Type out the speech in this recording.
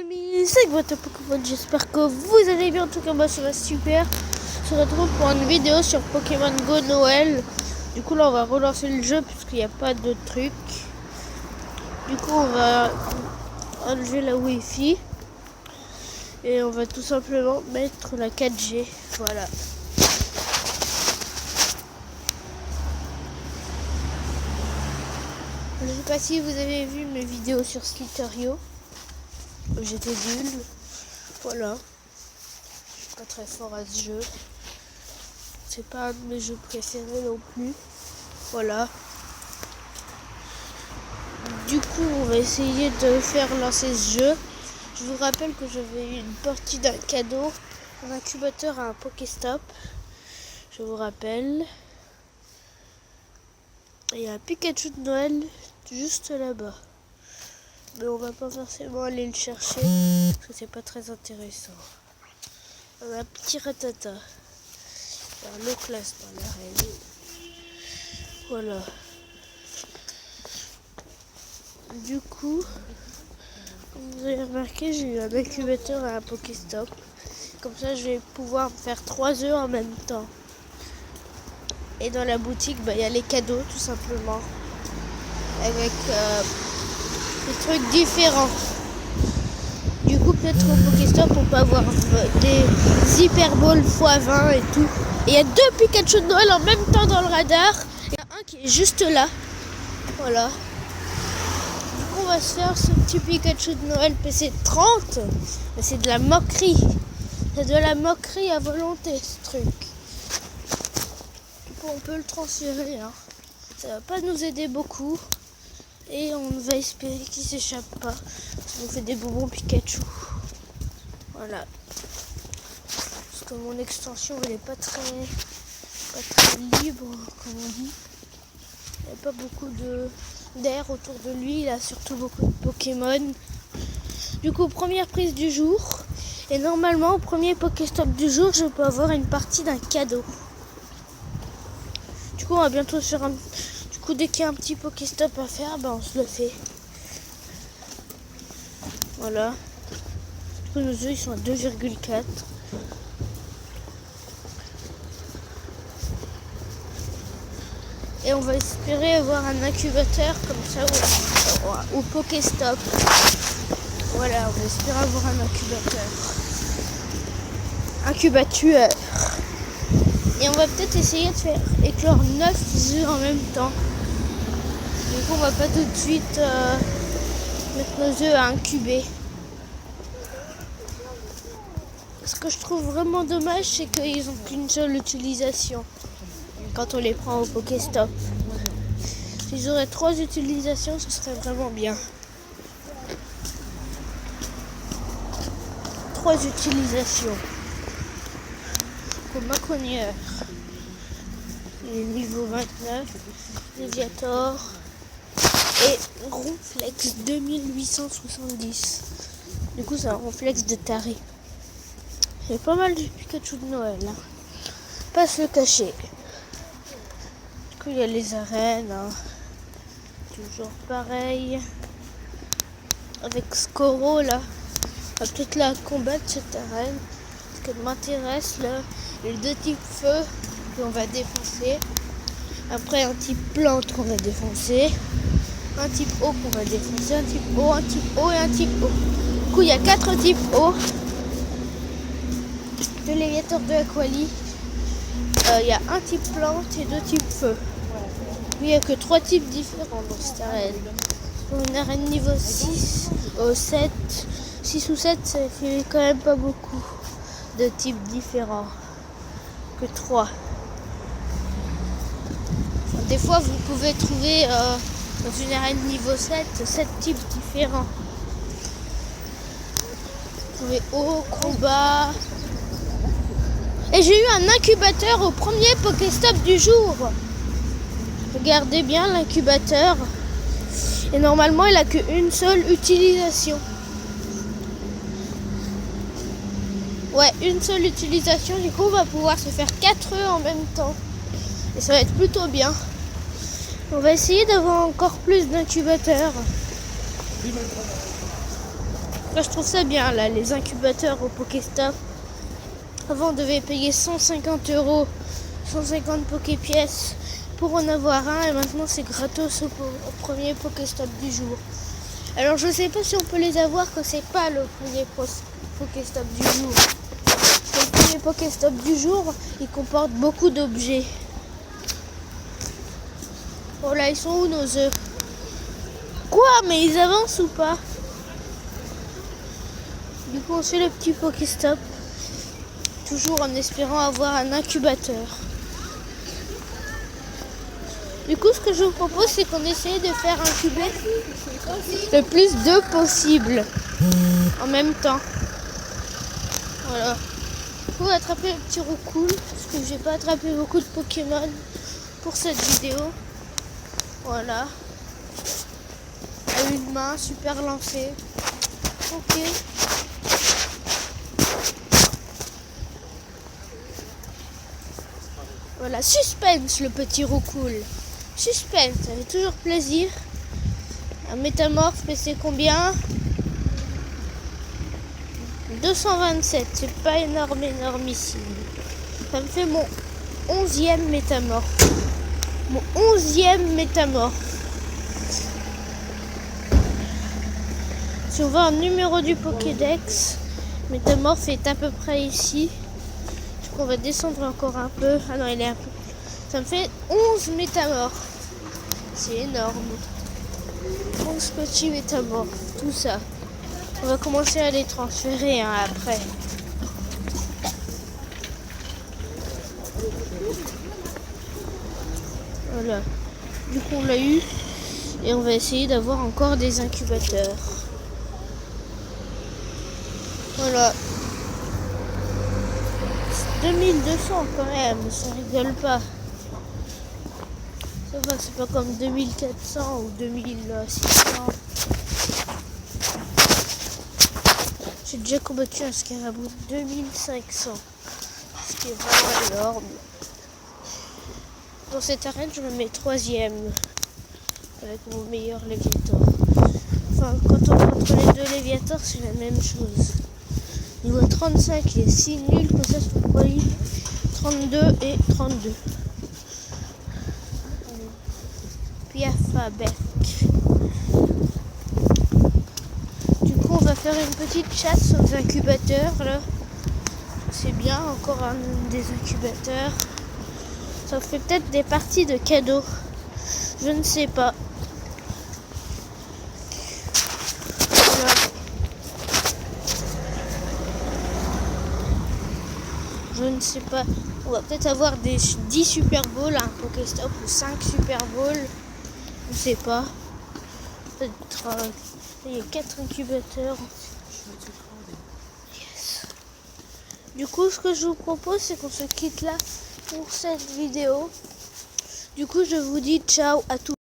Amis, c'est votre Pokémon, j'espère que vous allez bien. En tout cas, moi ça va super. On se retrouve pour une vidéo sur Pokémon Go Noël. Du coup, là on va relancer le jeu puisqu'il n'y a pas de truc. Du coup, on va enlever la Wi-Fi et on va tout simplement mettre la 4G. Voilà. Je ne sais pas si vous avez vu mes vidéos sur Slither.io. J'étais nulle. Voilà. Je suis pas très fort à ce jeu. C'est pas un de mes jeux préférés non plus. Voilà. Du coup, on va essayer de faire lancer ce jeu. Je vous rappelle que j'avais eu une partie d'un cadeau, un incubateur à un Pokéstop. Je vous rappelle. Et il y a un Pikachu de Noël juste là-bas. Mais on va pas forcément aller le chercher parce que c'est pas très intéressant. On a un petit Ratata. Un low class dans l'arène. Voilà. Du coup, comme vous avez remarqué, j'ai eu un incubateur à un Pokéstop. Comme ça, je vais pouvoir faire 3 œufs en même temps. Et dans la boutique, il y a les cadeaux tout simplement. Avec des trucs différents. Du coup, peut-être au Pokéstop, on peut avoir des Hyper Balls x20 et tout. Et il y a 2 Pikachu de Noël en même temps dans le radar. Il y en a un qui est juste là. Voilà. Du coup, on va se faire ce petit Pikachu de Noël PC30. Mais c'est de la moquerie. C'est de la moquerie à volonté, ce truc. Du coup, on peut le transférer. Hein. Ça va pas nous aider beaucoup. Et on va espérer qu'il s'échappe pas. Ça nous fait des bonbons Pikachu. Voilà. Parce que mon extension, elle est pas très libre, comme on dit. Il n'y a pas beaucoup d'air autour de lui. Il a surtout beaucoup de Pokémon. Du coup, première prise du jour. Et normalement, au premier Pokéstop du jour, je peux avoir une partie d'un cadeau. Du coup, on va bientôt faire un... Du coup, dès qu'il y a un petit Pokéstop à faire, on se le fait. Voilà. Du coup, nos œufs, ils sont à 2,4. Et on va espérer avoir un incubateur comme ça au Pokéstop. Voilà, on va espérer avoir un incubateur. Et on va peut-être essayer de faire éclore 9 œufs en même temps. Du coup, on va pas tout de suite mettre nos œufs à incuber. Ce que je trouve vraiment dommage, c'est qu'ils n'ont qu'une seule utilisation quand on les prend au Pokéstop. S'ils auraient 3 utilisations, ce serait vraiment bien. 3 utilisations. Comme Maconière. Il est niveau 29. Léviator. Et Ronflex 2870. Du coup, c'est un Ronflex de taré. Il y a pas mal de Pikachu de Noël. Hein. Pas se le cacher. Du coup, il y a les arènes. Hein. Toujours pareil. Avec Scoro là. On va peut-être la combattre cette arène. Parce qu'elle m'intéresse là. Les 2 types feu qu'on va défoncer. Après un type plante qu'on va défoncer. Un type eau qu'on va défoncer. Un type eau, un type eau et un type eau. Du coup, il y a 4 types eau. De Léviator de Aquali. Il y a un type plante et 2 types feu. Il n'y a que 3 types différents dans cette arène. Pour une arène niveau 6 ou 7, ça fait quand même pas beaucoup de types différents. Que 3. Des fois, vous pouvez trouver dans une arène niveau 7 types différents. Vous pouvez eau, combat. Et j'ai eu un incubateur au premier Pokéstop du jour. Regardez bien l'incubateur. Et normalement, il n'a qu'une seule utilisation. Ouais, une seule utilisation. Du coup, on va pouvoir se faire 4 œufs en même temps. Et ça va être plutôt bien. On va essayer d'avoir encore plus d'incubateurs. Moi, je trouve ça bien là, les incubateurs au Pokéstop. Avant on devait payer 150 €, 150 Poképièces pour en avoir un, et maintenant c'est gratos au premier Pokéstop du jour. Alors je sais pas si on peut les avoir quand c'est pas le premier Pokéstop du jour. Le premier Pokéstop du jour, il comporte beaucoup d'objets. Oh là, ils sont où nos œufs? Quoi? Mais ils avancent ou pas? Du coup on fait le petit Pokéstop, toujours en espérant avoir un incubateur. Du coup ce que je vous propose, c'est qu'on essaye de faire incuber le plus d'œufs possible en même temps. Voilà. Il faut attraper le petit roucoule, parce que j'ai pas attrapé beaucoup de Pokémon pour cette vidéo. Voilà. À une main, super lancé. Ok. Voilà, suspense le petit roucoule. Suspense, ça fait toujours plaisir. Un métamorphe, mais c'est combien? 227, c'est pas énormissime. Ça me fait mon 11e métamorphe. Mon 11e métamorphe. Si on va en numéro du Pokédex, métamorphe est à peu près ici. Du coup, on va descendre encore un peu. Ah non, il est un peu. Ça me fait 11 métamorphes. C'est énorme. 11 petits métamorphes. Tout ça. On va commencer à les transférer après. Voilà. Du coup, on l'a eu. Et on va essayer d'avoir encore des incubateurs. Voilà. 2200 quand même, ça rigole pas. Ça va, c'est pas comme 2400 ou 2600. J'ai déjà combattu un scarabou de 2500. Ce qui est vraiment énorme. Dans cette arène, je me mets 3e. Avec mon meilleur Léviator. Enfin, quand on contre les deux Léviators, c'est la même chose. Niveau 35, il est si nul que ça se fait pas. 32 et 32. Piafabec. Du coup, on va faire une petite chasse aux incubateurs là. C'est bien, encore un des incubateurs. Ça fait peut-être des parties de cadeaux. Je ne sais pas. Voilà. Je ne sais pas. On va peut-être avoir des 10 Super Balls, un Pokéstop ou 5 Super Balls. Je ne sais pas. Peut-être. Il y a 4 incubateurs. Yes. Du coup, ce que je vous propose, c'est qu'on se quitte là pour cette vidéo. Du coup, je vous dis ciao à tous.